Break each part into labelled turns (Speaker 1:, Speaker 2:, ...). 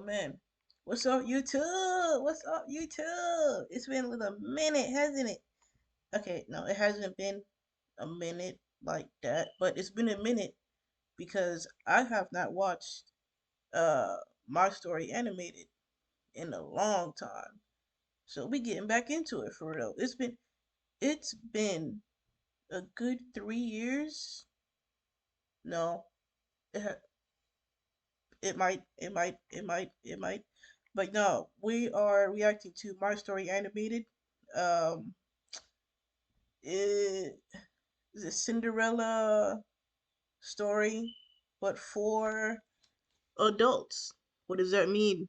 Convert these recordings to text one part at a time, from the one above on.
Speaker 1: Oh man. What's up, YouTube? What's up, YouTube? It's been a little minute, hasn't it? Okay, no, it hasn't been a minute like that, but it's been a minute because I have not watched uh My Story animated in a long time. So we getting back into it for real. It's been a good 3 years. No, it ha- it might. But no, we are reacting to My Story animated. Um, it is a Cinderella story, but for adults. What does that mean?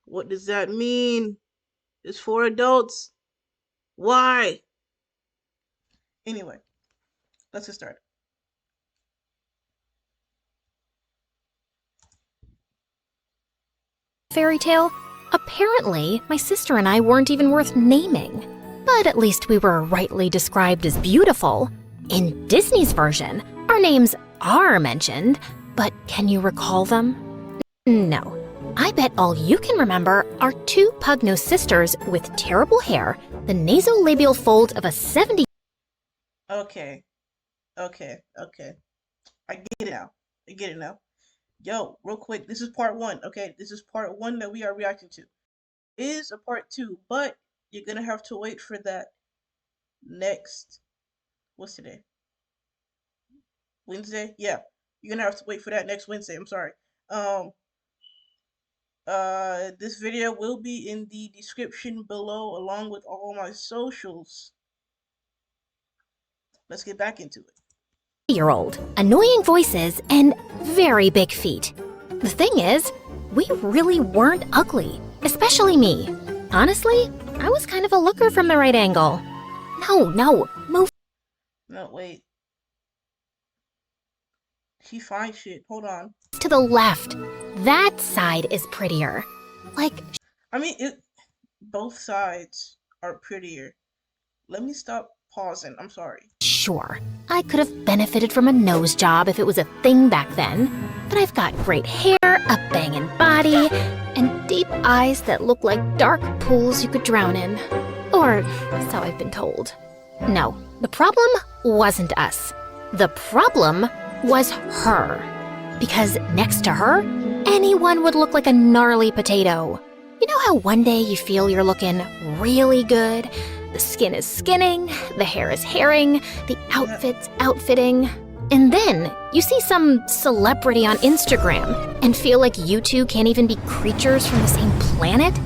Speaker 1: What does that mean? It's for adults. Why? Anyway, let's get started.
Speaker 2: Fairy tale? Apparently, my sister and I weren't even worth naming. But at least we were rightly described as beautiful. In Disney's version, our names are mentioned, but can you recall them? No. I bet all you can remember are two pug-nosed sisters with terrible hair, the nasolabial fold of a 70.
Speaker 1: Okay, okay. I get it now. I get it now. Yo, real quick, this is part one. Okay, this is part one that we are reacting to. Is a part two, but you're gonna have to wait for that next. What's today? Wednesday? Yeah, you're gonna have to wait for that next Wednesday. I'm sorry. Um, this video will be in the description below, along with all my socials. Let's get back into it.
Speaker 2: Year-old, annoying voices, and very big feet. The thing is, we really weren't ugly, especially me. Honestly, I was kind of a looker from the right angle. No, move
Speaker 1: No, wait. She finds shit. Hold on.
Speaker 2: to the left. That side is prettier. Like,
Speaker 1: I mean, both sides are prettier. Let me stop pausing. I'm sorry.
Speaker 2: sure, I could have benefited from a nose job if it was a thing back then, but I've got great hair, a banging body, and deep eyes that look like dark pools you could drown in. Or so I've been told. No, the problem wasn't us. The problem was her. Because next to her, anyone would look like a gnarly potato. You know how one day you feel you're looking really good? The skin is skinning, the hair is hairing, the outfit's outfitting. And then you see some celebrity on Instagram and feel like you two can't even be creatures from the same planet?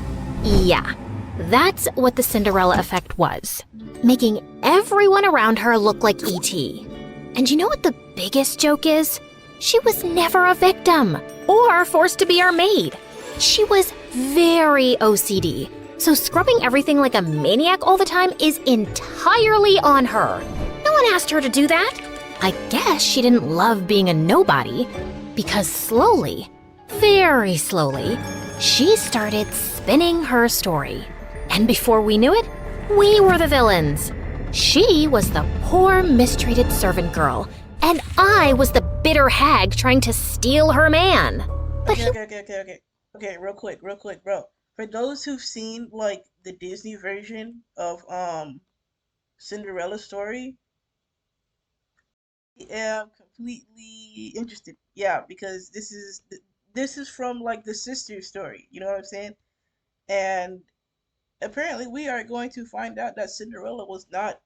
Speaker 2: Yeah, that's what the Cinderella effect was. Making everyone around her look like E.T. And you know what the biggest joke is? She was never a victim or forced to be our maid. She was very OCD, so scrubbing everything like a maniac all the time is entirely on her. No one asked her to do that. I guess she didn't love being a nobody, because slowly, very slowly, she started spinning her story. And before we knew it, we were the villains. She was the poor, mistreated servant girl, and I was the bitter hag trying to steal her man. But
Speaker 1: Okay, real quick, bro. For those who've seen like the Disney version of Cinderella story, I am completely interested. Yeah, because this is from like the sister story. You know what I'm saying? And apparently, we are going to find out that Cinderella was not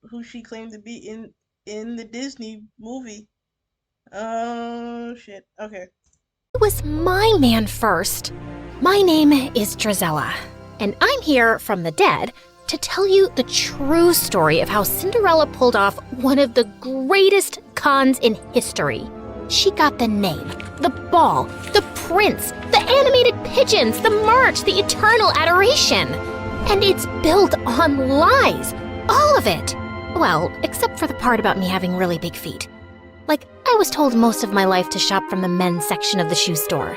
Speaker 1: who she claimed to be in the Disney movie. Oh shit. Okay.
Speaker 2: he was my man first. My name is Drizella, and I'm here from the dead to tell you the true story of how Cinderella pulled off one of the greatest cons in history. She got the name, the ball, the prince, the animated pigeons, the merch, the eternal adoration. And it's built on lies, all of it. Well, except for the part about me having really big feet. Like, I was told most of my life to shop from the men's section of the shoe store.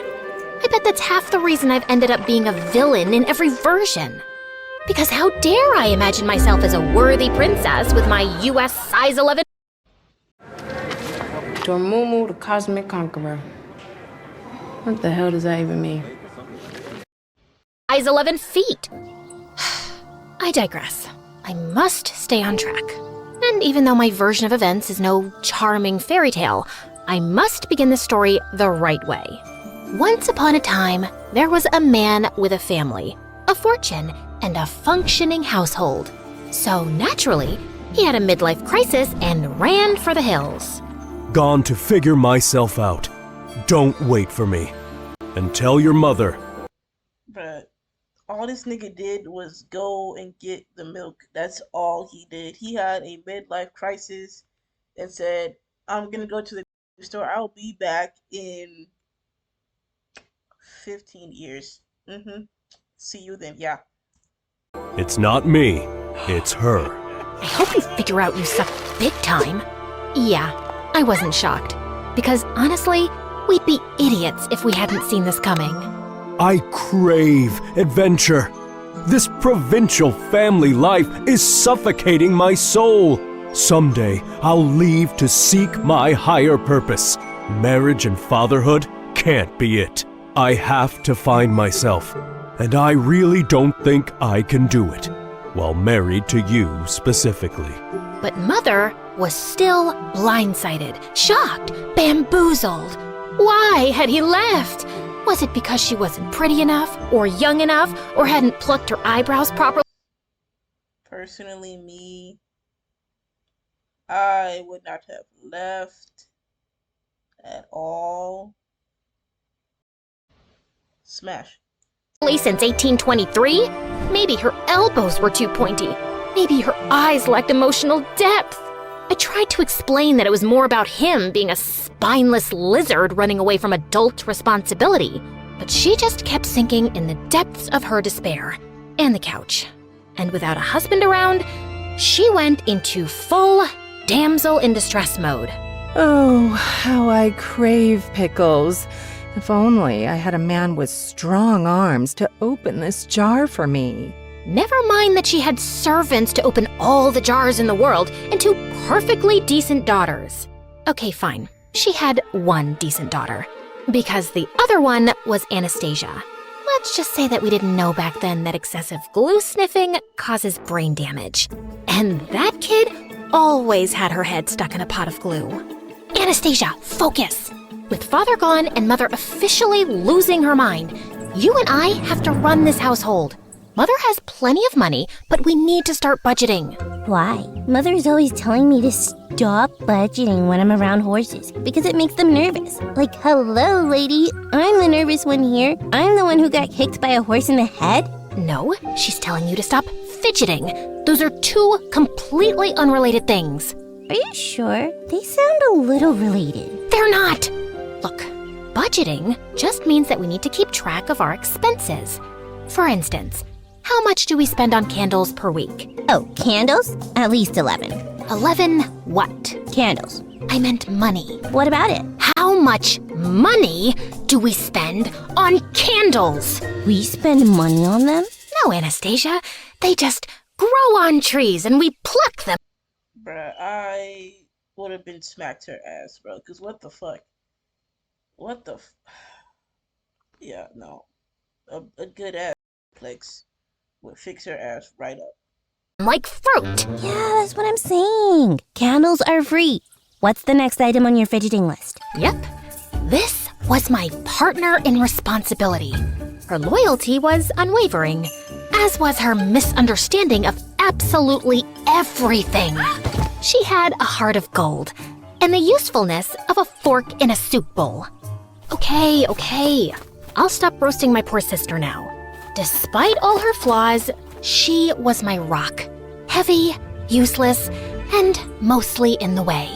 Speaker 2: I bet that's half the reason I've ended up being a villain in every version. Because how dare I imagine myself as a worthy princess with my US size 11...
Speaker 3: To Dormammu, the Cosmic Conqueror. What the hell does that even mean?
Speaker 2: Size 11 feet. I digress. I must stay on track. And even though my version of events is no charming fairy tale, I must begin the story the right way. Once upon a time, there was a man with a family, a fortune, and a functioning household. So naturally, he had a midlife crisis and ran for the hills.
Speaker 4: Gone to figure myself out. Don't wait for me. And tell your mother.
Speaker 1: Bruh, all this nigga did was go and get the milk. That's all he did. He had a midlife crisis and said, I'm gonna go to the store. I'll be back in 15 years. See you then. Yeah.
Speaker 4: It's not me. It's her.
Speaker 2: I hope you figure out you suck big time. Yeah, I wasn't shocked. Because honestly, we'd be idiots if we hadn't seen this coming.
Speaker 4: I crave adventure. This provincial family life is suffocating my soul. Someday, I'll leave to seek my higher purpose. Marriage and fatherhood can't be it. I have to find myself, and I really don't think I can do it, while married to you specifically.
Speaker 2: But Mother was still blindsided, shocked, bamboozled. Why had he left? Was it because she wasn't pretty enough, or young enough, or hadn't plucked her eyebrows properly?
Speaker 1: Personally, me, I would not have left at all. Smash.
Speaker 2: Since 1823? Maybe her elbows were too pointy. Maybe her eyes lacked emotional depth. I tried to explain that it was more about him being a spineless lizard running away from adult responsibility, but she just kept sinking in the depths of her despair and the couch. And without a husband around, she went into full damsel in distress mode.
Speaker 3: Oh, how I crave pickles. If only I had a man with strong arms to open this jar for me.
Speaker 2: Never mind that she had servants to open all the jars in the world and two perfectly decent daughters. Okay, fine. She had one decent daughter, because the other one was Anastasia. Let's just say that we didn't know back then that excessive glue sniffing causes brain damage. And that kid always had her head stuck in a pot of glue. Anastasia, focus! With father gone and mother officially losing her mind, you and I have to run this household. Mother has plenty of money, but we need to start budgeting.
Speaker 5: Why? Mother's always telling me to stop budgeting when I'm around horses because it makes them nervous. Like, hello, lady, I'm the nervous one here. I'm the one who got kicked by a horse in the head.
Speaker 2: No, she's telling you to stop fidgeting. Those are two completely unrelated things.
Speaker 5: Are you sure? They sound a little related.
Speaker 2: They're not! Look, budgeting just means that we need to keep track of our expenses. For instance, how much do we spend on candles per week?
Speaker 5: Oh, candles? At least 11.
Speaker 2: 11 what?
Speaker 5: Candles.
Speaker 2: I meant money.
Speaker 5: What about it?
Speaker 2: How much money do we spend on candles?
Speaker 5: We spend money on them?
Speaker 2: No, Anastasia. They just grow on trees and we pluck them.
Speaker 1: Bruh, I would have been smacked her ass, bro. Because what the fuck? Yeah, no. A good ass plex would fix her ass right up.
Speaker 2: Like fruit.
Speaker 5: Yeah, that's what I'm saying. Candles are free. What's the next item on your fidgeting list?
Speaker 2: Yep. This was my partner in responsibility. Her loyalty was unwavering, as was her misunderstanding of absolutely everything. She had a heart of gold and the usefulness of a fork in a soup bowl. Okay. I'll stop roasting my poor sister now. Despite all her flaws, she was my rock. Heavy, useless, and mostly in the way.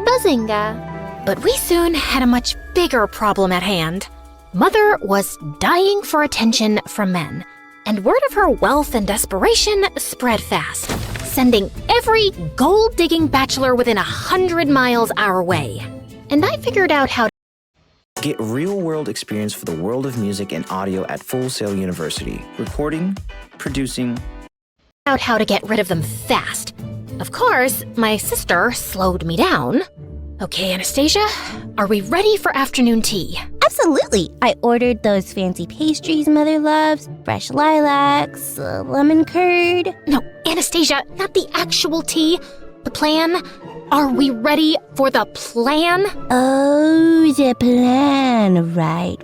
Speaker 2: Bazinga! But we soon had a much bigger problem at hand. Mother was dying for attention from men, and word of her wealth and desperation spread fast, sending every gold-digging bachelor within 100 miles our way. And I figured out how to
Speaker 6: get real-world experience for the world of music and audio at Full Sail University. Recording, producing,
Speaker 2: out how to get rid of them fast. Of course, my sister slowed me down. Okay, Anastasia, are we ready for afternoon tea?
Speaker 5: Absolutely. I ordered those fancy pastries Mother loves, fresh lilacs, lemon curd.
Speaker 2: No, Anastasia, not the actual tea. The plan. Are we ready for the plan?
Speaker 5: Oh, the plan. Right.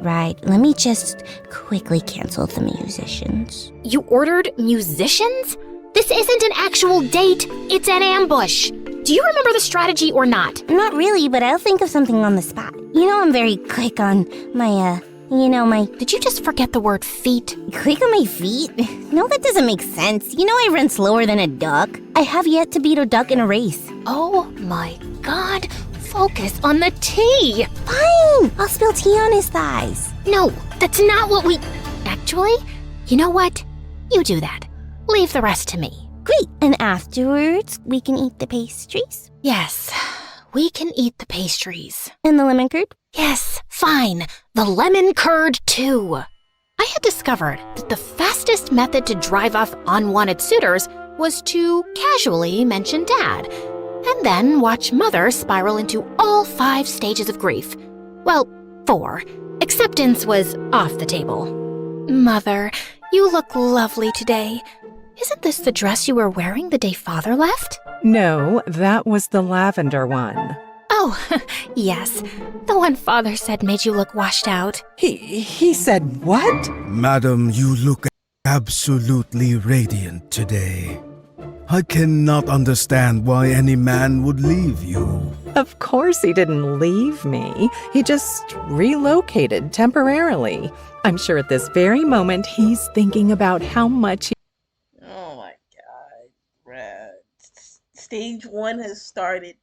Speaker 5: Let me just quickly cancel the musicians.
Speaker 2: You ordered musicians? This isn't an actual date. It's an ambush. Do you remember the strategy or not?
Speaker 5: Not really, but I'll think of something on the spot. You know I'm very quick on my.
Speaker 2: Did you just forget the word feet?
Speaker 5: Quick on my feet? No, that doesn't make sense. You know I run slower than a duck. I have yet to beat a duck in a race.
Speaker 2: Oh my God. Focus on the tea.
Speaker 5: Fine! I'll spill tea on his thighs.
Speaker 2: No, that's not what we... Actually, you know what? You do that. Leave the rest to me.
Speaker 5: Great! And afterwards, we can eat the pastries?
Speaker 2: Yes, we can eat the pastries.
Speaker 5: And the lemon curd?
Speaker 2: Yes, fine. The lemon curd, too. I had discovered that the fastest method to drive off unwanted suitors was to casually mention Dad, and then watch Mother spiral into all 5 stages of grief. Well, 4. Acceptance was off the table. Mother, you look lovely today. Isn't this the dress you were wearing the day Father left?
Speaker 3: No, that was the lavender one.
Speaker 2: Oh, yes. The one Father said made you look washed out.
Speaker 3: He said what?
Speaker 7: Madam, you look absolutely radiant today. I cannot understand why any man would leave you.
Speaker 3: Of course he didn't leave me. He just relocated temporarily. I'm sure at this very moment he's thinking about how much
Speaker 1: Oh my God, Brad. Stage 1 has started.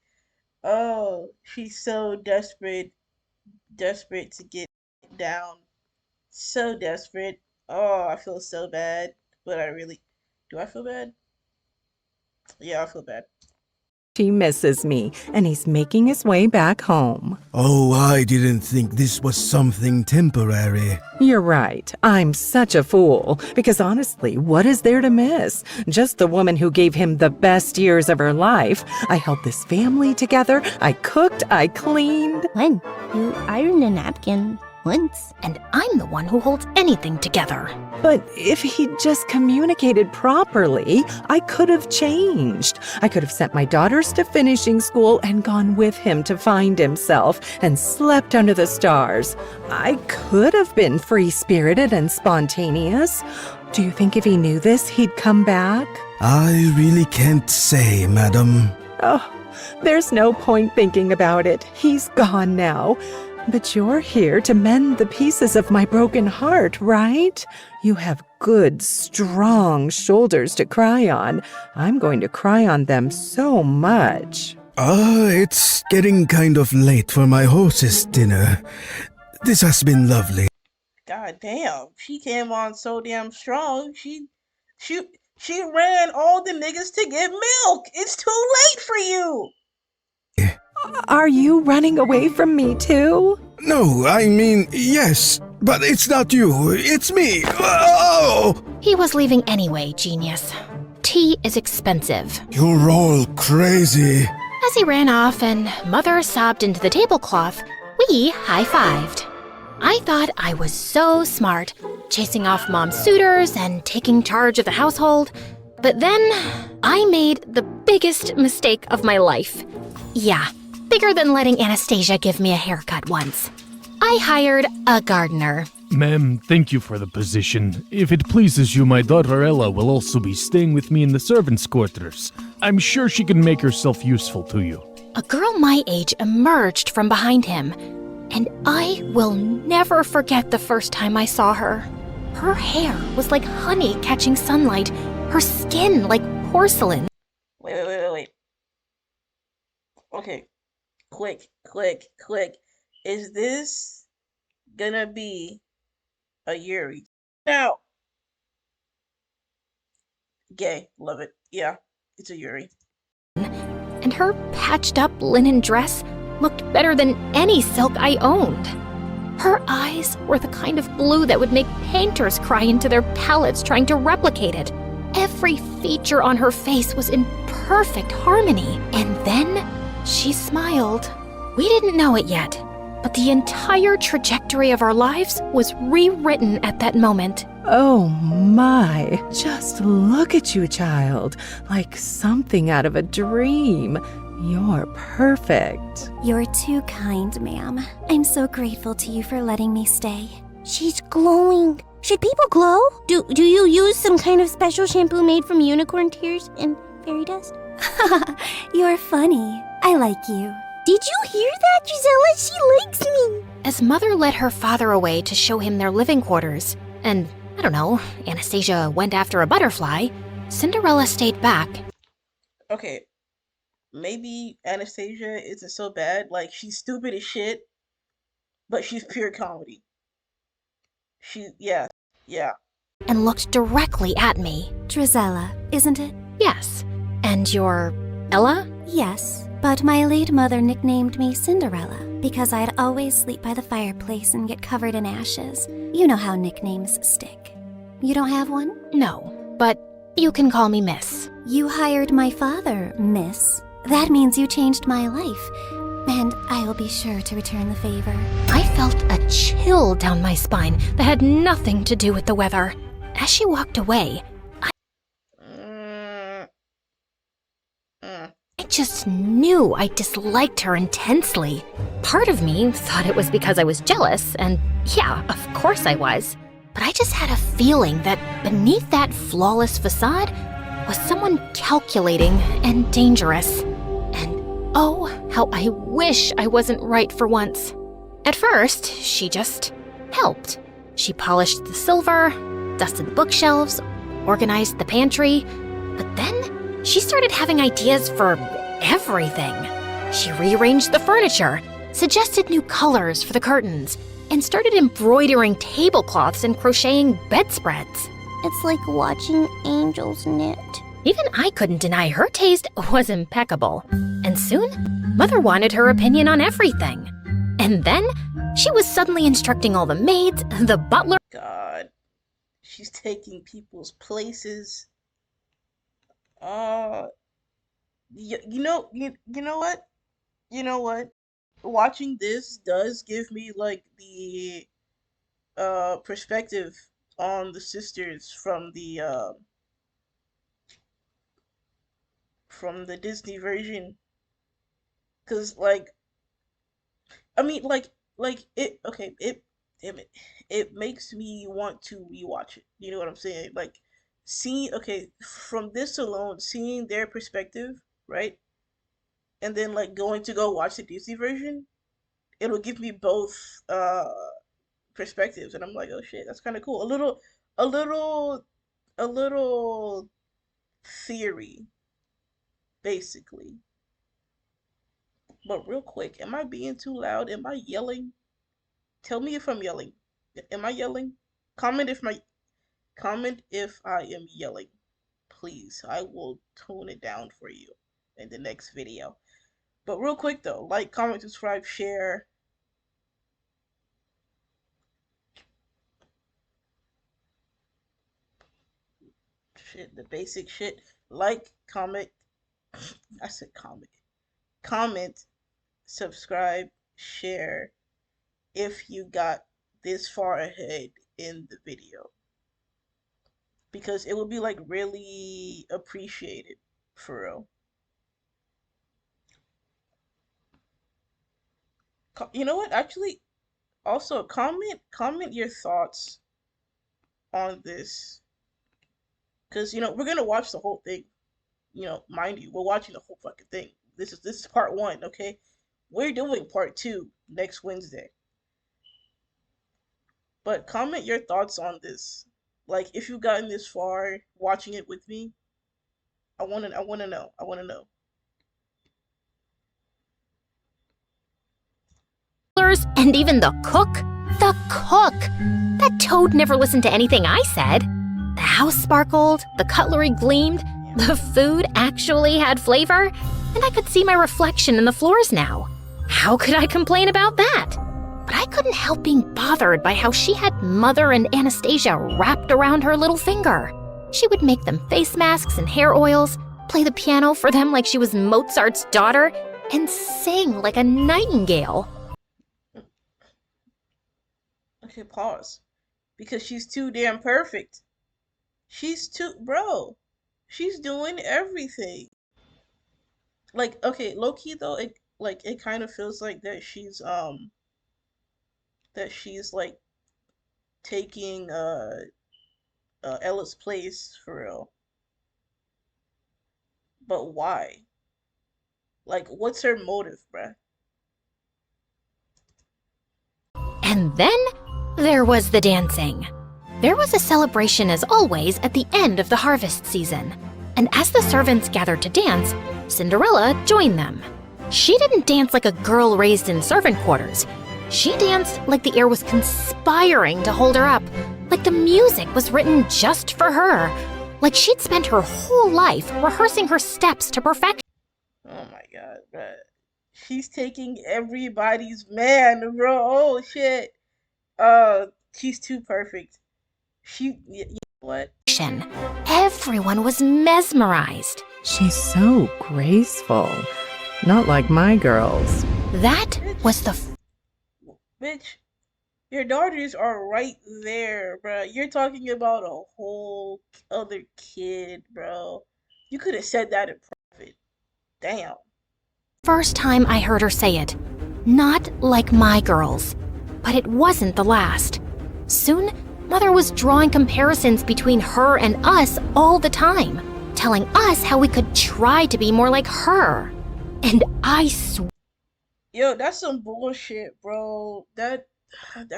Speaker 1: Oh, she's so desperate to get down. So desperate. Oh, I feel so bad. But do I feel bad? Yeah, I feel bad.
Speaker 3: he misses me, and he's making his way back home.
Speaker 7: Oh, I didn't think this was something temporary.
Speaker 3: You're right. I'm such a fool. Because honestly, what is there to miss? Just the woman who gave him the best years of her life. I held this family together. I cooked. I cleaned.
Speaker 5: When? You ironed a napkin once.
Speaker 2: And I'm the one who holds anything together.
Speaker 3: But if he'd just communicated properly, I could have changed. I could have sent my daughters to finishing school and gone with him to find himself and slept under the stars. I could have been free-spirited and spontaneous. Do you think if he knew this, he'd come back?
Speaker 7: I really can't say, madam.
Speaker 3: Oh, there's no point thinking about it. He's gone now. But you're here to mend the pieces of my broken heart, right? You have good, strong shoulders to cry on. I'm going to cry on them so much.
Speaker 7: It's getting kind of late for my horse's dinner. This has been lovely.
Speaker 1: God damn, she came on so damn strong. She ran all the niggas to get milk. It's too late for you.
Speaker 3: Are you running away from me too?
Speaker 7: No, I mean, yes, but it's not you, it's me. Oh!
Speaker 2: He was leaving anyway, genius. Tea is expensive.
Speaker 7: You're all crazy.
Speaker 2: As he ran off and Mother sobbed into the tablecloth, we high-fived. I thought I was so smart, chasing off Mom's suitors and taking charge of the household. But then I made the biggest mistake of my life. Yeah, bigger than letting Anastasia give me a haircut once. I hired a gardener.
Speaker 8: Ma'am, thank you for the position. If it pleases you, my daughter Ella will also be staying with me in the servants' quarters. I'm sure she can make herself useful to you.
Speaker 2: A girl my age emerged from behind him, and I will never forget the first time I saw her. Her hair was like honey catching sunlight, her skin like porcelain.
Speaker 1: Wait. Okay. Click. Is this gonna be a Yuri? Now. Gay. Love it. Yeah, it's a Yuri.
Speaker 2: And her patched up linen dress looked better than any silk I owned. Her eyes were the kind of blue that would make painters cry into their palettes trying to replicate it. Every feature on her face was in perfect harmony. And then she smiled. We didn't know it yet, but the entire trajectory of our lives was rewritten at that moment.
Speaker 3: Oh my, just look at you, child, like something out of a dream. You're perfect.
Speaker 9: You're too kind, ma'am. I'm so grateful to you for letting me stay.
Speaker 5: She's glowing. Should people glow? Do you use some kind of special shampoo made from unicorn tears and fairy dust?
Speaker 9: You're funny. I like you.
Speaker 5: Did you hear that, Gisela? She likes me.
Speaker 2: As Mother led her father away to show him their living quarters, and, I don't know, Anastasia went after a butterfly, Cinderella stayed back.
Speaker 1: Okay, maybe Anastasia isn't so bad. Like, she's stupid as shit, but she's pure comedy. Yeah.
Speaker 2: And looked directly at me.
Speaker 9: Drizella, isn't it?
Speaker 2: Yes. And you're Ella?
Speaker 9: Yes, but my late mother nicknamed me Cinderella because I'd always sleep by the fireplace and get covered in ashes. You know how nicknames stick. You don't have one?
Speaker 2: No, but you can call me Miss.
Speaker 9: You hired my father, Miss. That means you changed my life, and I'll be sure to return the favor.
Speaker 2: I felt a chill down my spine that had nothing to do with the weather. As she walked away, I just knew I disliked her intensely. Part of me thought it was because I was jealous, and yeah, of course I was. But I just had a feeling that beneath that flawless facade was someone calculating and dangerous. And oh, how I wish I wasn't right for once. At first, she just helped. She polished the silver, dusted the bookshelves, organized the pantry, but then she started having ideas for everything. She rearranged the furniture, suggested new colors for the curtains, and started embroidering tablecloths and crocheting bedspreads.
Speaker 5: It's like watching angels knit.
Speaker 2: Even I couldn't deny her taste was impeccable. And soon, Mother wanted her opinion on everything. And then, she was suddenly instructing all the maids, the butler.
Speaker 1: God, she's taking people's places. You know what? You know what? Watching this does give me like the perspective on the sisters from the Disney version. 'Cause like I mean like it okay, damn it. It makes me want to rewatch it. You know what I'm saying? Like seeing from this alone, seeing their perspective, right? And then like going to go watch the Disney version, it'll give me both perspectives, and I'm like, oh shit, that's kind of cool. A little a little theory basically. But real quick, am I being too loud? Am I yelling? Tell me if I'm yelling. Am I yelling? Comment if I am yelling. Please, I will tone it down for you in the next video. But real quick though, like, comment, subscribe, share. Shit, the basic shit. Like, comment. I said comment. Comment, subscribe, share if you got this far ahead in the video. Because it would be like really appreciated, for real. You know what? Actually, also comment your thoughts on this. Cause we're gonna watch the whole thing. Mind you, we're watching the whole fucking thing. This is part 1, okay? We're doing part 2 next Wednesday. But comment your thoughts on this. Like, if you've gotten this far watching it with me, I wanna know. I wanna know.
Speaker 2: And even the cook. The cook! That toad never listened to anything I said. The house sparkled, the cutlery gleamed, the food actually had flavor, and I could see my reflection in the floors now. How could I complain about that? But I couldn't help being bothered by how she had Mother and Anastasia wrapped around her little finger. She would make them face masks and hair oils, play the piano for them like she was Mozart's daughter, and sing like a nightingale.
Speaker 1: Okay, pause. Because she's too damn perfect. Bro. She's doing everything. Like, okay, low key though, it kind of feels like that she's like taking Ella's place for real. But why? Like, what's her motive, bruh?
Speaker 2: And then there was the dancing. There was a celebration, as always, at the end of the harvest season. And as the servants gathered to dance, Cinderella joined them. She didn't dance like a girl raised in servant quarters. She danced like the air was conspiring to hold her up, like the music was written just for her, like she'd spent her whole life rehearsing her steps to perfection.
Speaker 1: Oh my god, bruh. She's taking everybody's man, bro. Oh shit. She's too perfect. What?
Speaker 2: Everyone was mesmerized.
Speaker 3: She's so graceful. Not like my girls.
Speaker 2: That was the
Speaker 1: Bitch, your daughters are right there, bro. You're talking about a whole other kid, bro. You could have said that in private. Damn.
Speaker 2: first time I heard her say it. Not like my girls. But it wasn't the last. Soon, Mother was drawing comparisons between her and us all the time, telling us how we could try to be more like her. And I swear.
Speaker 1: Yo, that's some bullshit, bro. That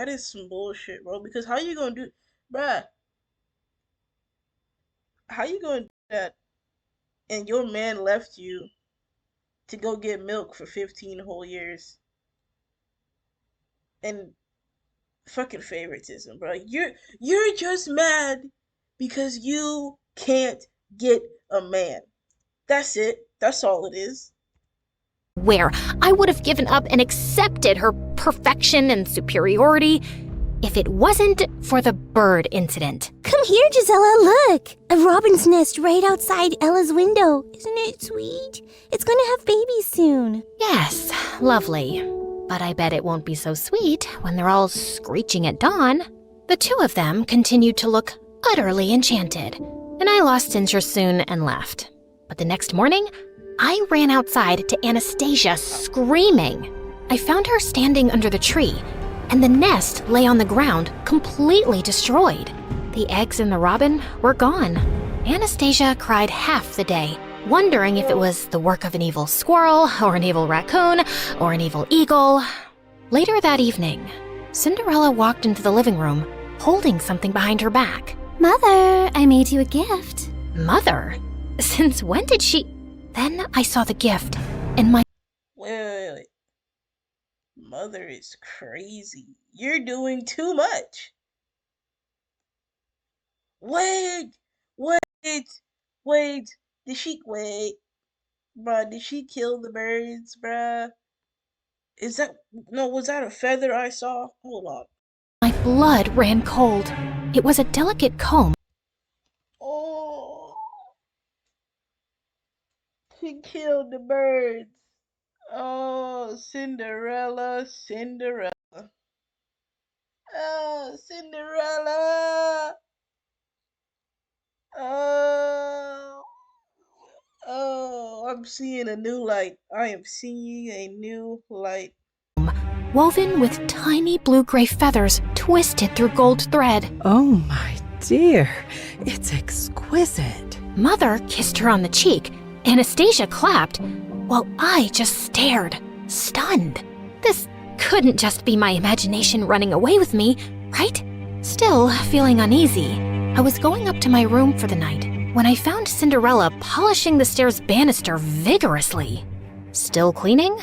Speaker 1: is some bullshit, bro. Because how you gonna do, bruh? How you gonna do that? And your man left you to go get milk for 15 whole years. And fucking favoritism, bro. You're just mad because you can't get a man. That's it. That's all it is.
Speaker 2: Where I would have given up and accepted her perfection and superiority if it wasn't for the bird incident.
Speaker 5: Come here, Gisela, look! A robin's nest right outside Ella's window. Isn't it sweet? It's gonna have babies soon.
Speaker 2: Yes, lovely. But I bet it won't be so sweet when they're all screeching at dawn. The two of them continued to look utterly enchanted, and I lost interest soon and left. But the next morning, I ran outside to Anastasia screaming. I found her standing under the tree, and the nest lay on the ground, completely destroyed. The eggs and the robin were gone. Anastasia cried half the day, wondering if it was the work of an evil squirrel, or an evil raccoon, or an evil eagle. Later that evening, Cinderella walked into the living room, holding something behind her back.
Speaker 9: Mother, I made you a gift.
Speaker 2: Mother? Since when did she... Then I saw the gift, and my...
Speaker 1: Wait. Mother is crazy. You're doing too much. Wait. Did she kill the birds, bruh? Was that a feather I saw? Hold on.
Speaker 2: My blood ran cold. It was a delicate comb.
Speaker 1: Oh, she killed the birds. Oh, Cinderella. Oh, Cinderella. Oh, I'm seeing a new light. I am seeing a new light.
Speaker 2: Woven with tiny blue-gray feathers twisted through gold thread.
Speaker 3: Oh my dear, it's exquisite.
Speaker 2: Mother kissed her on the cheek. Anastasia clapped, while I just stared, stunned. This couldn't just be my imagination running away with me, right? Still feeling uneasy, I was going up to my room for the night when I found Cinderella polishing the stairs banister vigorously. Still cleaning?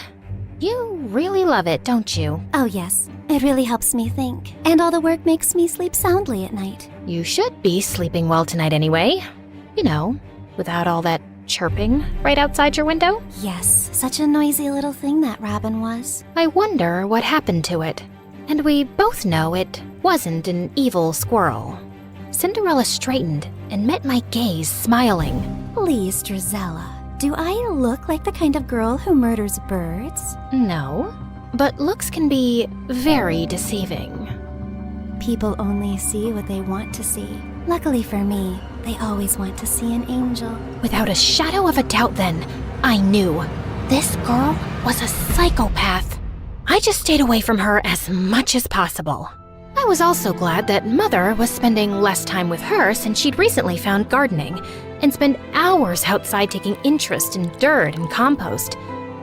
Speaker 2: You really love it, don't you?
Speaker 9: Oh, yes. It really helps me think. And all the work makes me sleep soundly at night.
Speaker 2: You should be sleeping well tonight anyway. You know, without all that chirping right outside your window.
Speaker 9: Yes, such a noisy little thing that robin was.
Speaker 2: I wonder what happened to it. And we both know it wasn't an evil squirrel. Cinderella straightened and met my gaze, smiling.
Speaker 9: Please, Drizella, do I look like the kind of girl who murders birds?
Speaker 2: No, but looks can be very deceiving.
Speaker 9: People only see what they want to see. Luckily for me, they always want to see an angel.
Speaker 2: Without a shadow of a doubt then, I knew this girl was a psychopath. I just stayed away from her as much as possible. I was also glad that Mother was spending less time with her since she'd recently found gardening and spent hours outside taking interest in dirt and compost.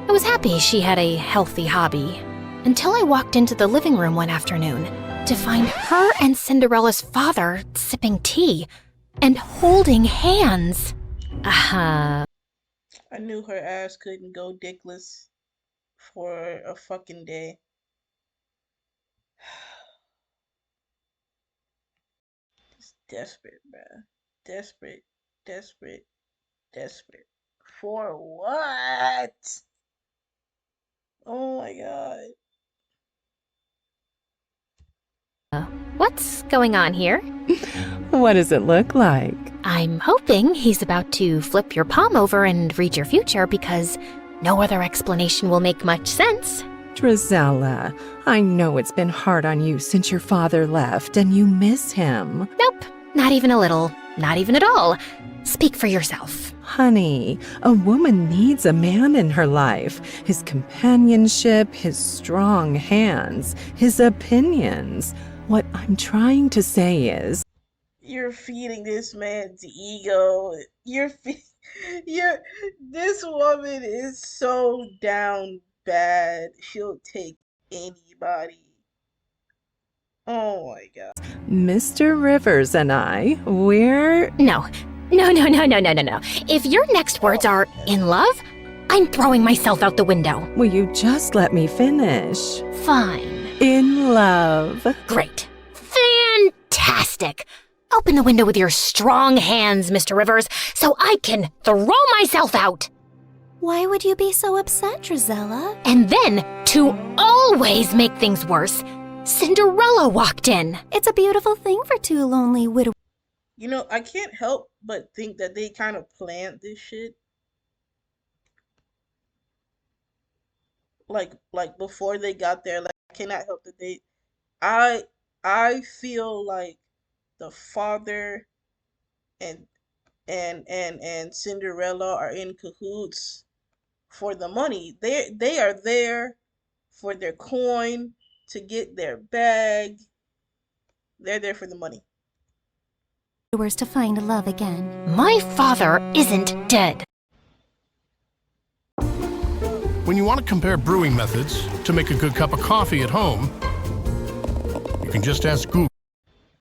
Speaker 2: I was happy she had a healthy hobby, until I walked into the living room one afternoon to find her and Cinderella's father sipping tea and holding hands.
Speaker 1: I knew her ass couldn't go dickless for a fucking day. Just desperate, bruh. Desperate, desperate, desperate. For what? Oh my god.
Speaker 2: What's going on here?
Speaker 3: What does it look like?
Speaker 2: I'm hoping he's about to flip your palm over and read your future because no other explanation will make much sense.
Speaker 3: Drizella, I know it's been hard on you since your father left and you miss him.
Speaker 2: Nope, not even a little, not even at all. Speak for yourself.
Speaker 3: Honey, a woman needs a man in her life. His companionship, his strong hands, his opinions. What I'm trying to say is,
Speaker 1: You're feeding this man's ego. This woman is so down bad. She'll take anybody. Oh my god.
Speaker 3: Mr. Rivers and I, we're...
Speaker 2: No. If your next words are in love, I'm throwing myself out the window.
Speaker 3: Will you just let me finish?
Speaker 2: Fine.
Speaker 3: In love.
Speaker 2: Great. Fantastic. Open the window with your strong hands, Mr. Rivers, so I can throw myself out.
Speaker 9: Why would you be so upset, Drizella?
Speaker 2: And then, to always make things worse, Cinderella walked in.
Speaker 9: It's a beautiful thing for two lonely widowers.
Speaker 1: You know, I can't help but think that they kind of planned this shit. Like before they got there. Like, I cannot help that they I feel like the father and and Cinderella are in cahoots for the money. They are there for their coin to get their bag. They're there for the money.
Speaker 9: To find love again.
Speaker 2: My father isn't dead.
Speaker 10: When you want to compare brewing methods to make a good cup of coffee at home, you can just ask Google.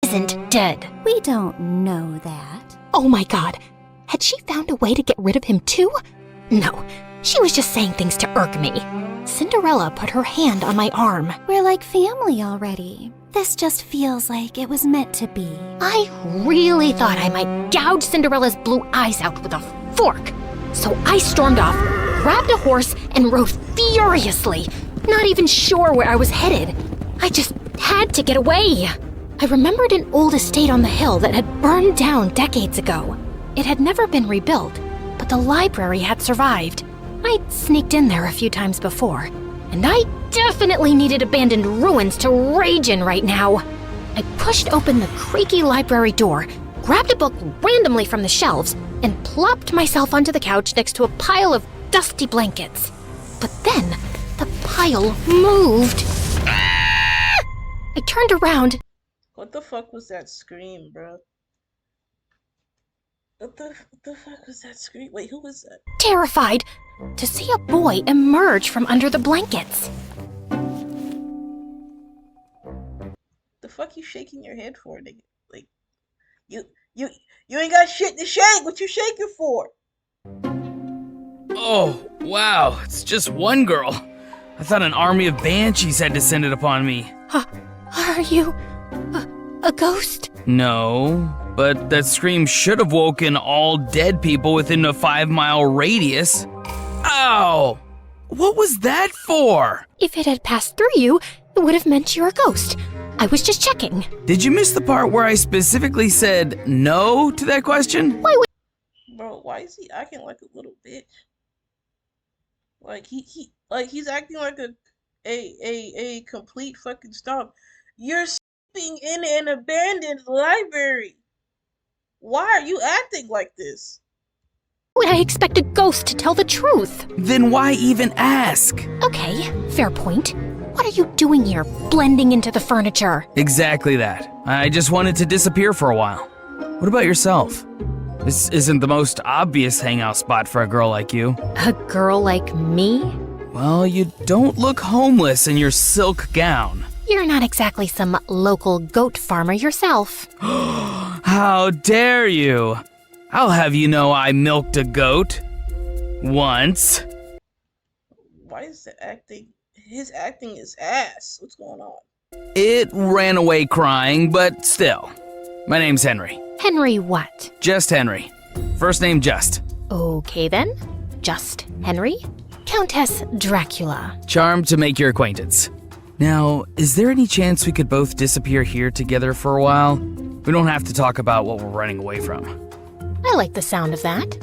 Speaker 2: Isn't dead.
Speaker 9: We don't know that.
Speaker 2: Oh my god. Had she found a way to get rid of him too? No, she was just saying things to irk me. Cinderella put her hand on my arm.
Speaker 9: We're like family already. This just feels like it was meant to be.
Speaker 2: I really thought I might gouge Cinderella's blue eyes out with a fork. So I stormed off, grabbed a horse, and rode furiously, not even sure where I was headed. I just had to get away. I remembered an old estate on the hill that had burned down decades ago. It had never been rebuilt, but the library had survived. I'd sneaked in there a few times before, and I definitely needed abandoned ruins to rage in right now. I pushed open the creaky library door, grabbed a book randomly from the shelves, and plopped myself onto the couch next to a pile of dusty blankets. But then, the pile moved. Ah! I turned around.
Speaker 1: What the fuck was that scream, bro? What the fuck was that scream? Wait, who was that?
Speaker 2: Terrified to see a boy emerge from under the blankets.
Speaker 1: The fuck you shaking your head for, nigga? Like, you ain't got shit to shake. What you shaking for?
Speaker 11: Oh, wow, it's just one girl. I thought an army of banshees had descended upon me.
Speaker 2: Are you a ghost?
Speaker 11: No, but that scream should have woken all dead people within a 5-mile radius. Ow! What was that for?
Speaker 2: If it had passed through you, it would have meant you're a ghost. I was just checking.
Speaker 11: Did you miss the part where I specifically said no to that question?
Speaker 2: Why would...
Speaker 1: Bro, why is he acting like a little bitch? Like he's acting like a complete fucking stomp. You're sleeping in an abandoned library. Why are you acting like this?
Speaker 2: Would I expect a ghost to tell the truth?
Speaker 11: Then why even ask?
Speaker 2: Okay, fair point. What are you doing here, blending into the furniture?
Speaker 11: Exactly that. I just wanted to disappear for a while. What about yourself? This isn't the most obvious hangout spot for a girl like you.
Speaker 2: A girl like me?
Speaker 11: Well, you don't look homeless in your silk gown.
Speaker 2: You're not exactly some local goat farmer yourself.
Speaker 11: How dare you? I'll have you know I milked a goat. Once.
Speaker 1: Why is the acting? His acting is ass. What's going on?
Speaker 11: It ran away crying, but still. My name's Henry.
Speaker 2: Henry what?
Speaker 11: Just Henry. First name Just.
Speaker 2: Okay then. Just Henry. Countess Dracula.
Speaker 11: Charmed to make your acquaintance. Now, is there any chance we could both disappear here together for a while? We don't have to talk about what we're running away from.
Speaker 2: I like the sound of that.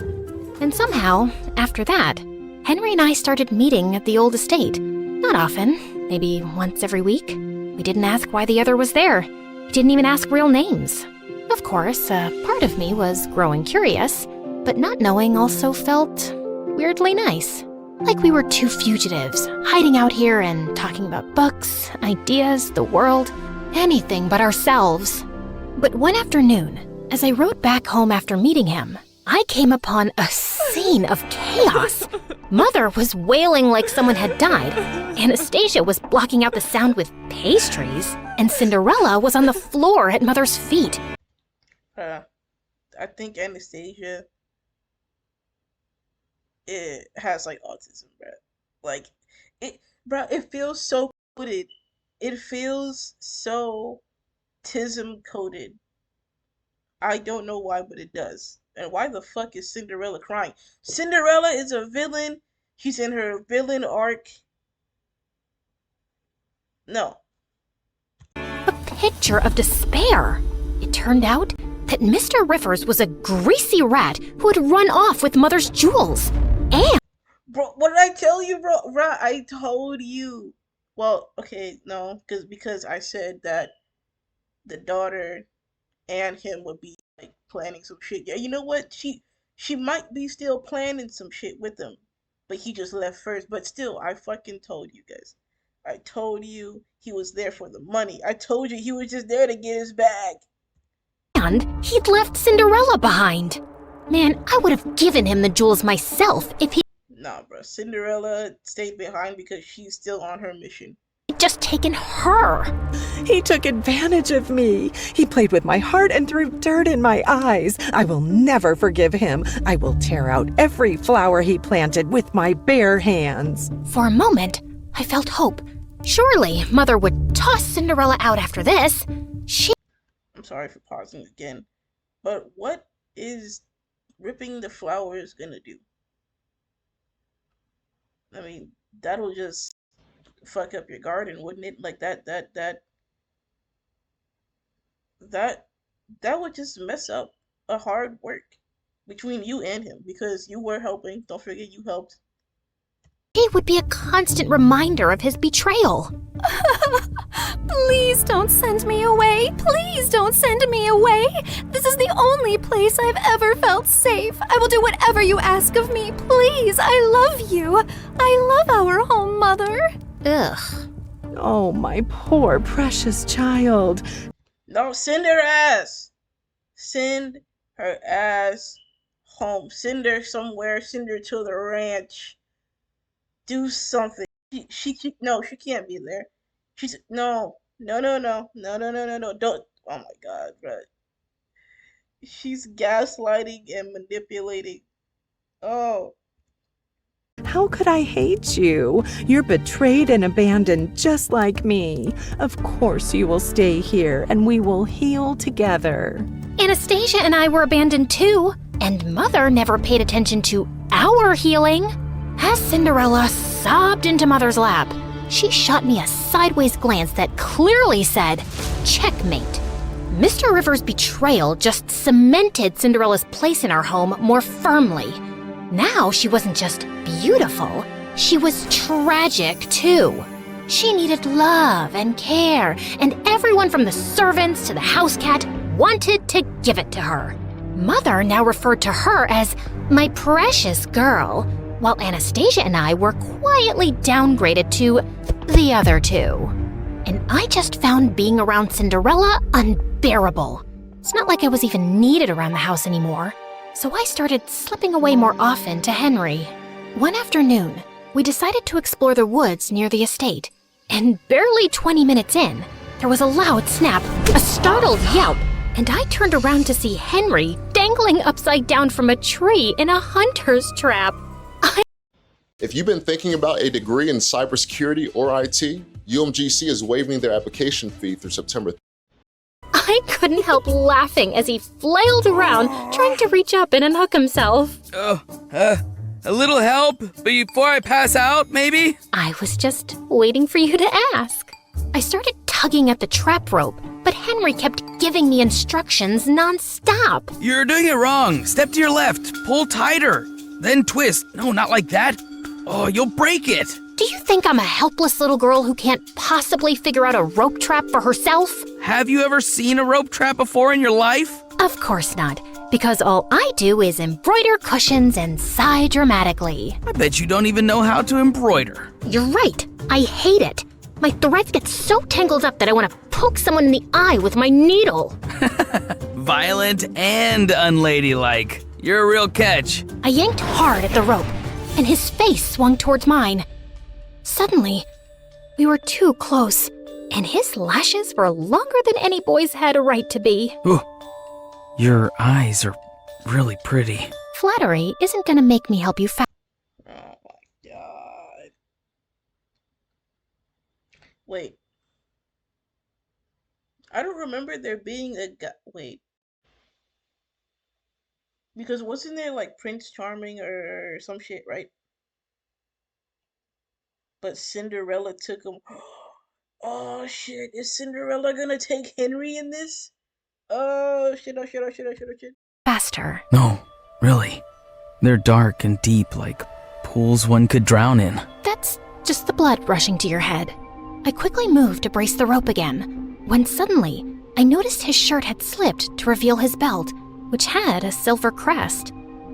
Speaker 2: And somehow, after that, Henry and I started meeting at the old estate. Not often, maybe once every week. We didn't ask why the other was there. We didn't even ask real names. Of course, a part of me was growing curious, but not knowing also felt weirdly nice. Like we were two fugitives, hiding out here and talking about books, ideas, the world, anything but ourselves. But one afternoon, as I rode back home after meeting him, I came upon a scene of chaos. Mother was wailing like someone had died, Anastasia was blocking out the sound with pastries, and Cinderella was on the floor at Mother's feet.
Speaker 1: I think Anastasia it has like autism, bro. Like it feels so coded. It feels so tism coded. I don't know why, but it does. And why the fuck is Cinderella crying? Cinderella is a villain. She's in her villain arc. No.
Speaker 2: A picture of despair. It turned out that Mr. Rivers was a greasy rat who had run off with Mother's jewels. And
Speaker 1: bro, what did I tell you, bro? I told you. Well, okay, no, because I said that the daughter and him would be like planning some shit. Yeah, you know what? She might be still planning some shit with him, but he just left first. But still, I fucking told you guys. I told you he was there for the money. I told you he was just there to get his bag.
Speaker 2: And he'd left Cinderella behind. Man, I would have given him the jewels myself if he'd
Speaker 1: Nah, bro. Cinderella stayed behind because she's still on her mission.
Speaker 2: just taken her.
Speaker 3: He took advantage of me. He played with my heart and threw dirt in my eyes. I will never forgive him. I will tear out every flower he planted with my bare hands.
Speaker 2: For a moment, I felt hope. Surely Mother would toss Cinderella out after this.
Speaker 1: I'm sorry for pausing again, but what is ripping the flowers gonna do? I mean, that'll just fuck up your garden, wouldn't it? Like that would just mess up a hard work between you and him because you were helping. Don't forget you helped.
Speaker 2: She would be a constant reminder of his betrayal.
Speaker 9: Please don't send me away. Please don't send me away. This is the only place I've ever felt safe. I will do whatever you ask of me. Please, I love you. I love our home, Mother.
Speaker 2: Ugh.
Speaker 3: Oh, my poor precious child.
Speaker 1: No, send her ass. Send her ass home. Send her somewhere. Send her to the ranch. Do something. She no, she can't be there. She's no. Don't. Oh my god, bro. She's gaslighting and manipulating. Oh.
Speaker 3: How could I hate you? You're betrayed and abandoned just like me. Of course you will stay here and we will heal together.
Speaker 2: Anastasia and I were abandoned too, and Mother never paid attention to our healing. As Cinderella sobbed into Mother's lap, she shot me a sideways glance that clearly said, checkmate. Mr. Rivers' betrayal just cemented Cinderella's place in our home more firmly. Now she wasn't just beautiful, she was tragic too. She needed love and care, and everyone from the servants to the house cat wanted to give it to her. Mother now referred to her as my precious girl, while Anastasia and I were quietly downgraded to the other two. And I just found being around Cinderella unbearable. It's not like I was even needed around the house anymore, so I started slipping away more often to Henry. One afternoon, we decided to explore the woods near the estate, and barely 20 minutes in, there was a loud snap, a startled yelp, and I turned around to see Henry dangling upside down from a tree in a hunter's trap.
Speaker 12: If you've been thinking about a degree in cybersecurity or IT, UMGC is waiving their application fee through September.
Speaker 2: I couldn't help laughing as he flailed around, trying to reach up and unhook himself.
Speaker 11: A little help before I pass out, maybe?
Speaker 2: I was just waiting for you to ask. I started tugging at the trap rope, but Henry kept giving me instructions nonstop.
Speaker 11: You're doing it wrong. Step to your left, pull tighter, then twist. No, not like that. Oh, you'll break it.
Speaker 2: Do you think I'm a helpless little girl who can't possibly figure out a rope trap for herself?
Speaker 11: Have you ever seen a rope trap before in your life?
Speaker 2: Of course not, because all I do is embroider cushions and sigh dramatically.
Speaker 11: I bet you don't even know how to embroider.
Speaker 2: You're right. I hate it. My threads get so tangled up that I want to poke someone in the eye with my needle.
Speaker 11: Violent and unladylike. You're a real catch.
Speaker 2: I yanked hard at the rope, and his face swung towards mine. Suddenly, we were too close, and his lashes were longer than any boy's had a right to be.
Speaker 11: Ooh, your eyes are really pretty.
Speaker 2: Flattery isn't gonna make me help you fast.
Speaker 1: Oh my god. Wait. I don't remember there being a guy. Wait. Because wasn't there like Prince Charming or some shit, right? But Cinderella took him. Oh shit, is Cinderella gonna take Henry in this? Oh shit, oh shit, oh shit, oh shit, oh shit.
Speaker 2: Faster.
Speaker 11: No, really. They're dark and deep, like pools one could drown in.
Speaker 2: That's just the blood rushing to your head. I quickly moved to brace the rope again, when suddenly I noticed his shirt had slipped to reveal his belt, which had a silver crest.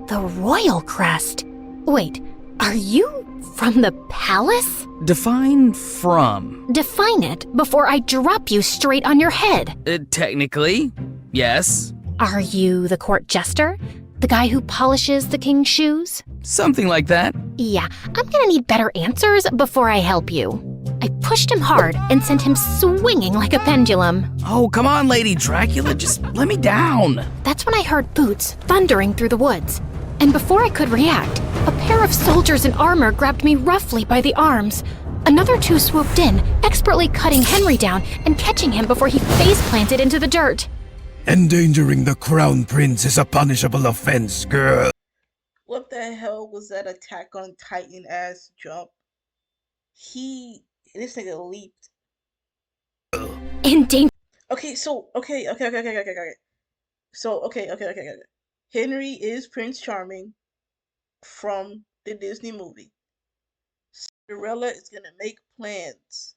Speaker 2: The royal crest. Wait, are you from the palace?
Speaker 11: Define from.
Speaker 2: Define it before I drop you straight on your head.
Speaker 11: Technically, yes.
Speaker 2: Are you the court jester? The guy who polishes the king's shoes?
Speaker 11: Something like that.
Speaker 2: Yeah, I'm gonna need better answers before I help you. I pushed him hard and sent him swinging like a pendulum.
Speaker 11: Oh, come on, Lady Dracula, just let me down.
Speaker 2: That's when I heard boots thundering through the woods. And before I could react, a pair of soldiers in armor grabbed me roughly by the arms. Another two swooped in, expertly cutting Henry down and catching him before he face-planted into the dirt.
Speaker 7: Endangering the crown prince is a punishable offense, girl.
Speaker 1: What the hell was that Attack on Titan ass jump? This nigga leaped.
Speaker 2: In danger.
Speaker 1: Okay. So, Henry is Prince Charming from the Disney movie. Cinderella is gonna make plans.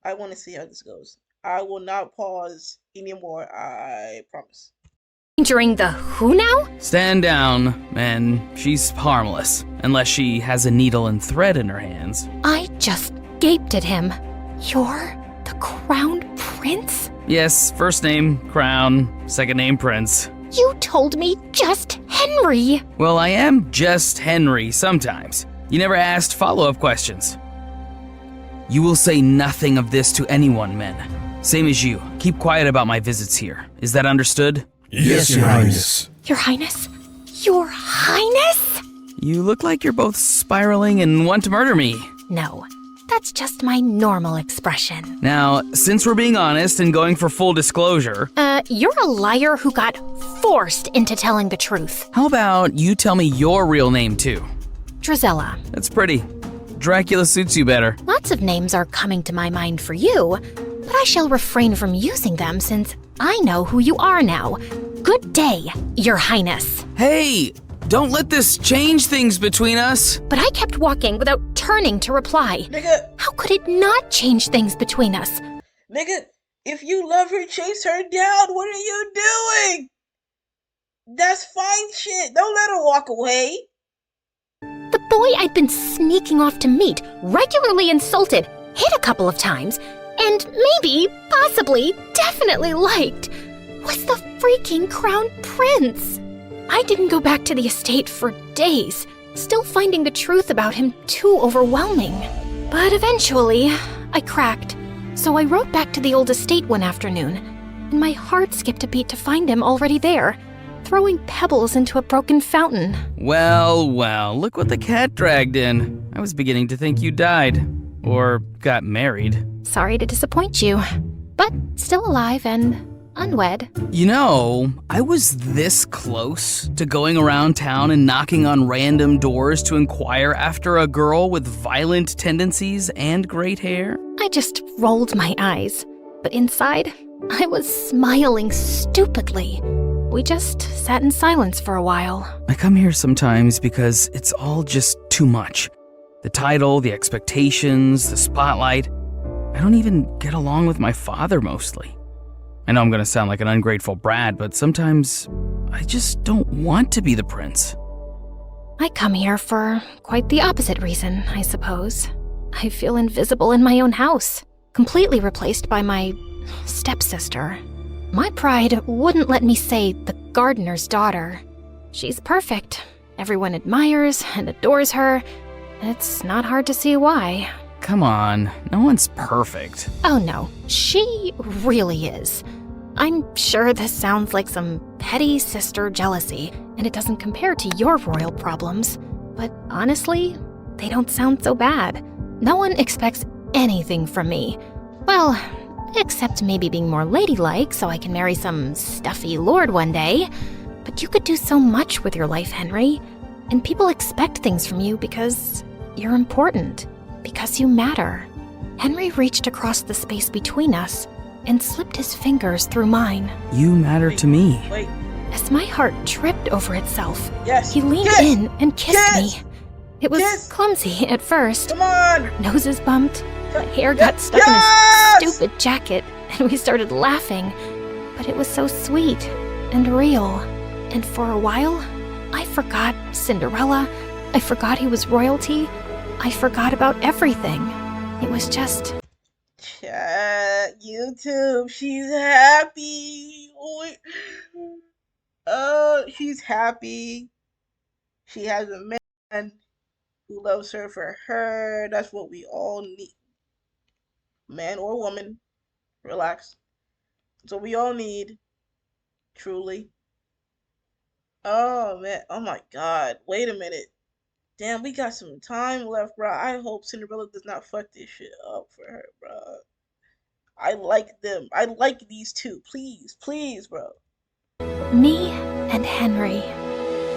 Speaker 1: I want to see how this goes. I will not pause anymore, I promise.
Speaker 2: Endangering the who now?
Speaker 11: Stand down, and she's harmless, unless she has a needle and thread in her hands.
Speaker 2: I just gaped at him. You're the crowned prince?
Speaker 11: Yes, first name, Crown, second name, Prince.
Speaker 2: You told me just Henry.
Speaker 11: Well, I am just Henry sometimes. You never asked follow-up questions. You will say nothing of this to anyone, men. Same as you. Keep quiet about my visits here. Is that understood?
Speaker 7: Yes, Your Highness.
Speaker 2: Your Highness? Your Highness?
Speaker 11: You look like you're both spiraling and want to murder me.
Speaker 2: No, that's just my normal expression.
Speaker 11: Now, since we're being honest and going for full disclosure...
Speaker 2: You're a liar who got forced into telling the truth.
Speaker 11: How about you tell me your real name, too?
Speaker 2: Drizella.
Speaker 11: That's pretty. Dracula suits you better.
Speaker 2: Lots of names are coming to my mind for you, but I shall refrain from using them since I know who you are now. Good day, Your Highness.
Speaker 11: Hey! Don't let this change things between us.
Speaker 2: But I kept walking without turning to reply.
Speaker 1: Nigga,
Speaker 2: How could it not change things between us?
Speaker 1: nigga, if you love her, chase her down. What are you doing? That's fine shit. Don't let her walk away.
Speaker 2: The boy I'd been sneaking off to meet regularly insulted, hit a couple of times, and maybe, possibly, definitely liked was the freaking crown prince. I didn't go back to the estate for days, still finding the truth about him too overwhelming. But eventually, I cracked. So I rode back to the old estate one afternoon, and my heart skipped a beat to find him already there, throwing pebbles into a broken fountain.
Speaker 11: Well, look what the cat dragged in. I was beginning to think you died. Or got married.
Speaker 2: Sorry to disappoint you, but still alive and unwed.
Speaker 11: You know, I was this close to going around town and knocking on random doors to inquire after a girl with violent tendencies and great hair.
Speaker 2: I just rolled my eyes, but inside, I was smiling stupidly. We just sat in silence for a while.
Speaker 11: I come here sometimes because it's all just too much. The title, the expectations, the spotlight. I don't even get along with my father mostly. I know I'm gonna sound like an ungrateful brat, but sometimes I just don't want to be the prince.
Speaker 2: I come here for quite the opposite reason, I suppose. I feel invisible in my own house, completely replaced by my stepsister. My pride wouldn't let me say the gardener's daughter. She's perfect. Everyone admires and adores her. It's not hard to see why.
Speaker 11: Come on, no one's perfect.
Speaker 2: Oh no, she really is. I'm sure this sounds like some petty sister jealousy, and it doesn't compare to your royal problems. But honestly, they don't sound so bad. No one expects anything from me. Well, except maybe being more ladylike so I can marry some stuffy lord one day. But you could do so much with your life, Henry. And people expect things from you because you're important. Because you matter. Henry reached across the space between us and slipped his fingers through mine.
Speaker 11: You matter to me.
Speaker 1: Wait.
Speaker 2: As my heart tripped over itself,
Speaker 1: Yes.
Speaker 2: he leaned
Speaker 1: Yes.
Speaker 2: in and kissed
Speaker 1: Yes.
Speaker 2: me. It was
Speaker 1: Yes.
Speaker 2: clumsy at first.
Speaker 1: Come on.
Speaker 2: Our noses bumped, my hair got stuck
Speaker 1: Yes.
Speaker 2: in his stupid jacket, and we started laughing. But it was so sweet and real. And for a while, I forgot Cinderella. I forgot he was royalty. I forgot about everything. It was just...
Speaker 1: Chat, YouTube, she's happy. She's happy. She has a man who loves her for her. That's what we all need. Man or woman, relax. That's what we all need. Truly. Oh, man. Oh, my God. Wait a minute. Damn, we got some time left, bro. I hope Cinderella does not fuck this shit up for her, bro. I like them. I like these two. Please, please, bro.
Speaker 2: me and Henry.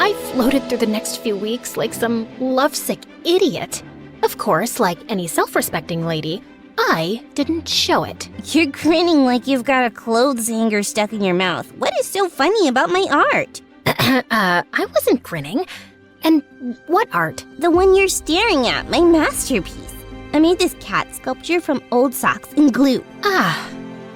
Speaker 2: I floated through the next few weeks like some lovesick idiot. Of course, like any self-respecting lady, I didn't show it.
Speaker 5: You're grinning like you've got a clothes hanger stuck in your mouth. What is so funny about my art?
Speaker 2: I wasn't grinning. And what art?
Speaker 5: The one you're staring at, my masterpiece. I made this cat sculpture from old socks and glue.
Speaker 2: Ah,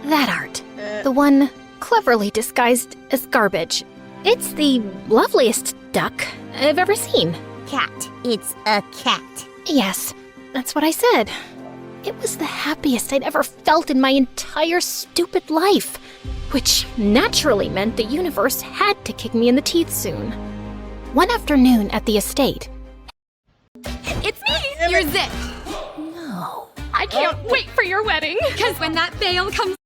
Speaker 2: that art. The one cleverly disguised as garbage. It's the loveliest duck I've ever seen.
Speaker 5: Cat. It's a cat.
Speaker 2: Yes, that's what I said. It was the happiest I'd ever felt in my entire stupid life, which naturally meant the universe had to kick me in the teeth soon. One afternoon at the estate.
Speaker 9: It's me! You're Zip!
Speaker 2: No.
Speaker 9: I can't wait for your wedding! Because when that veil comes...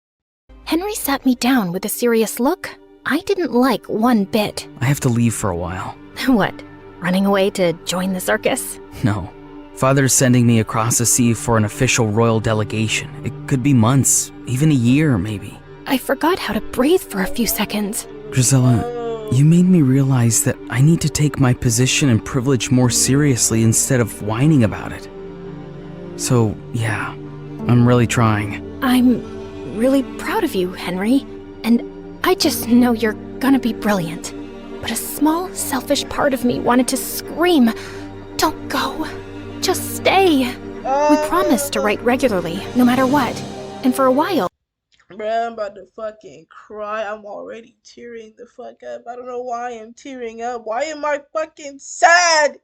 Speaker 2: Henry sat me down with a serious look I didn't like one bit.
Speaker 11: I have to leave for a while.
Speaker 2: What, running away to join the circus?
Speaker 11: No. Father's sending me across the sea for an official royal delegation. It could be months, even a year, maybe.
Speaker 2: I forgot how to breathe for a few seconds.
Speaker 11: Drizella, you made me realize that I need to take my position and privilege more seriously instead of whining about it. So, yeah, I'm really trying.
Speaker 2: I'm really proud of you, Henry, and I just know you're gonna be brilliant. but a small, selfish part of me wanted to scream, "Don't go. Just stay." We promised to write regularly, no matter what. And for a while,
Speaker 1: Bruh, I'm about to fucking cry. I'm already tearing the fuck up. I don't know why I'm tearing up. Why am I fucking sad?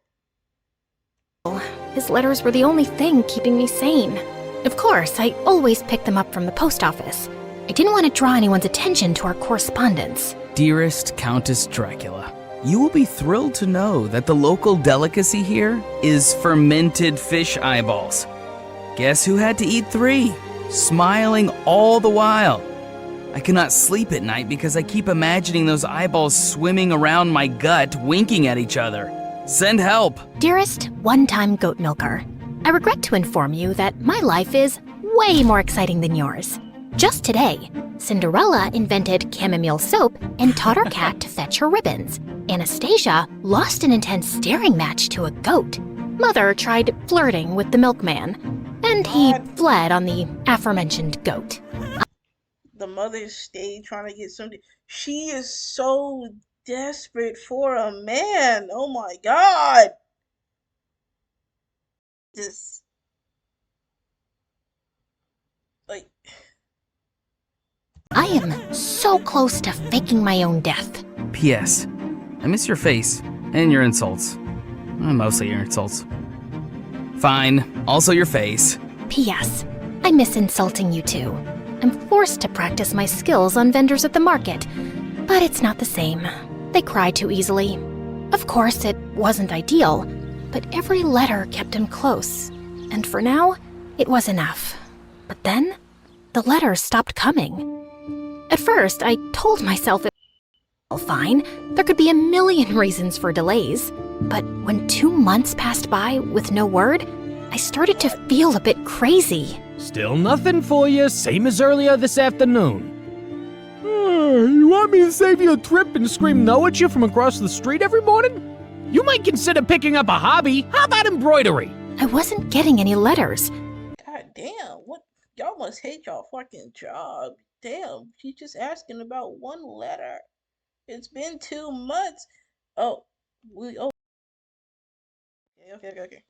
Speaker 2: his letters were the only thing keeping me sane. Of course, I always picked them up from the post office. I didn't want to draw anyone's attention to our correspondence.
Speaker 11: Dearest Countess Dracula, you will be thrilled to know that the local delicacy here is fermented fish eyeballs. Guess who had to eat 3? Smiling all the while. I cannot sleep at night because I keep imagining those eyeballs swimming around my gut, winking at each other. Send help!
Speaker 2: Dearest one-time goat milker, I regret to inform you that my life is way more exciting than yours. Just today, Cinderella invented chamomile soap and taught her cat to fetch her ribbons. Anastasia lost an intense staring match to a goat. Mother tried flirting with the milkman, and he fled on the aforementioned goat.
Speaker 1: The mother stayed trying to get something. She is so desperate for a man. Oh my god. Just like
Speaker 2: I am so close to faking my own death.
Speaker 11: P.S. I miss your face and your insults. Mostly your insults. Fine, also your face.
Speaker 2: P.S. I miss insulting you too. I'm forced to practice my skills on vendors at the market, but it's not the same. They cry too easily. Of course, it wasn't ideal, but every letter kept him close. And for now, it was enough. But then, the letters stopped coming. At first, I told myself it was fine. There could be a million reasons for delays. But when 2 months passed by with no word, I started to feel a bit crazy.
Speaker 8: Still nothing for you, same as earlier this afternoon. You want me to save you a trip and scream no at you from across the street every morning? You might consider picking up a hobby. How about embroidery?
Speaker 2: I wasn't getting any letters.
Speaker 1: god damn, what y'all must hate y'all fucking job. Damn, she's just asking about one letter. It's been 2 months. Oh, okay.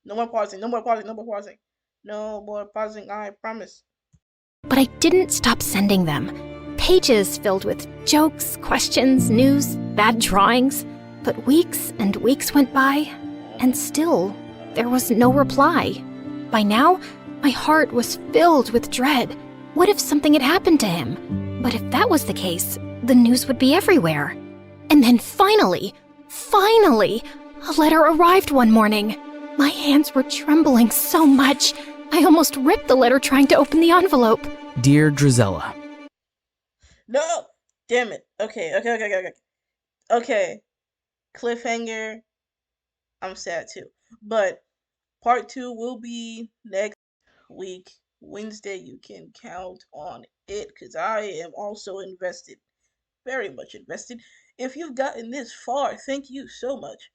Speaker 1: No more pausing, no more pausing, no more pausing. No more pausing, I promise.
Speaker 2: But I didn't stop sending them. Pages filled with jokes, questions, news, bad drawings. But weeks and weeks went by, and still, there was no reply. By now, my heart was filled with dread. What if something had happened to him? But if that was the case, the news would be everywhere. And then finally, a letter arrived one morning. My hands were trembling so much, I almost ripped the letter trying to open the envelope.
Speaker 11: Dear Drizella.
Speaker 1: No! Damn it. Okay. Cliffhanger. I'm sad too. But part 2 will be next week. Wednesday, you can count on it because I am also invested. Very much invested. If you've gotten this far, thank you so much.